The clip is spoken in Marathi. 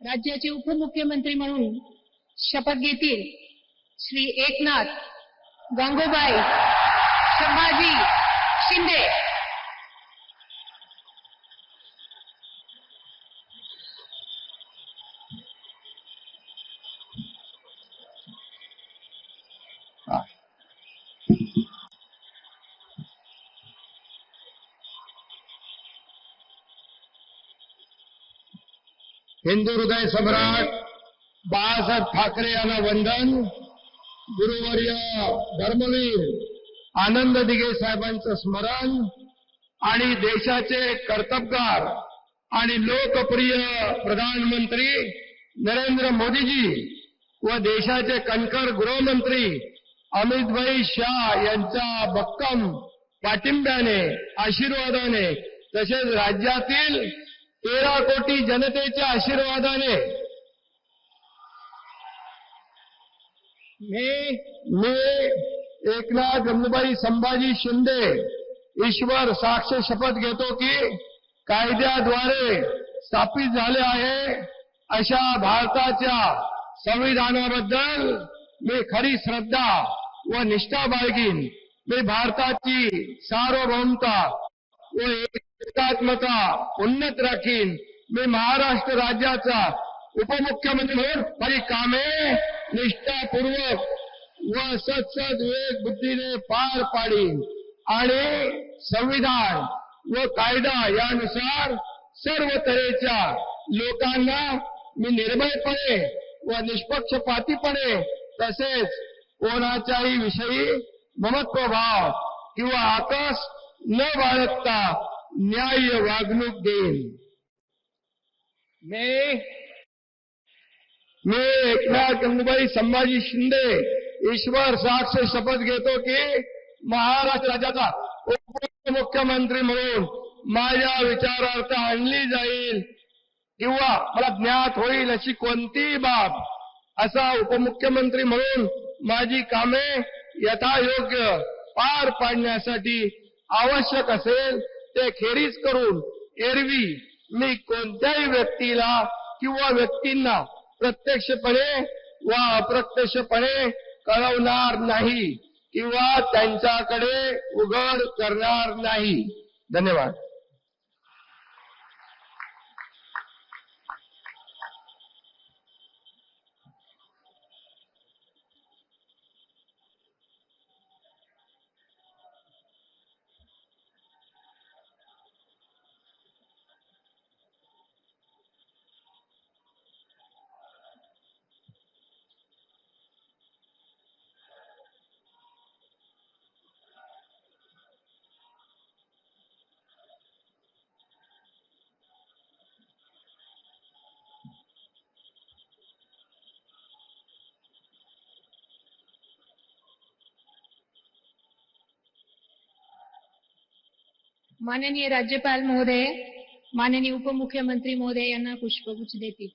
राज्याचे उपमुख्यमंत्री म्हणून शपथ घेतील श्री एकनाथ गंगूबाई संभाजी शिंदे। हिंदू हृदय सम्राट बाळासाहेब ठाकरे यांना वंदन। गुरुवर्य धर्मवीर आनंद दिघे साहेबांचं स्मरण आणि देशाचे कर्तबगार आणि लोकप्रिय प्रधानमंत्री नरेंद्र मोदीजी व देशाचे कणखर गृहमंत्री अमितभाई शाह यांच्या भक्कम पाठिंब्याने आशीर्वादाने तसेच राज्यातील 13 कोटी जनतेच्या आशीर्वादाने मी एकनाथ गंगूबाई संभाजी शिंदे ईश्वर साक्ष शपथ घेतो की कायद्याद्वारे स्थापित झाले आहे अशा भारताच्या संविधानाबद्दल मी खरी श्रद्धा व निष्ठा बाळगीन। मी भारताची सार्वभौमता व एकात्मता उन्नत राखीन। मी महाराष्ट्र राज्याचा उपमुख्यमंत्री म्हणून माझी कामे निष्ठापूर्वक व सत्सद बुद्धीने पार पाडीन आणि संविधान व कायदा यानुसार सर्व तऱ्हेच्या लोकांना मी निर्भयपणे व निष्पक्षपातीपणे तसेच कोणाच्याही विषयी ममत्वभाव किंवा आकस न बाळगता न्याय्य वागणूक देईन। मी एकनाथ गंगूबाई संभाजी शिंदे ईश्वर साक्ष शपथ घेतो की महाराष्ट्र राज्याचा उपमुख्यमंत्री म्हणून माझ्या विचारार्थ आणली जाईल किंवा मला ज्ञात होईल अशी कोणतीही बाब असा उपमुख्यमंत्री म्हणून माझी कामे यथायोग्य पार पाडण्यासाठी आवश्यक असेल ते खेरीज करून एरवी मी कोणत्याही व्यक्तीला किंवा व्यक्तींना प्रत्यक्षपणे व अप्रत्यक्षपणे कळवणार नाही किंवा त्यांच्याकडे उघड करणार नाही। धन्यवाद। माननीय राज्यपाल महोदय, माननीय उपमुख्यमंत्री महोदय यांना पुष्पगुच्छ देतील।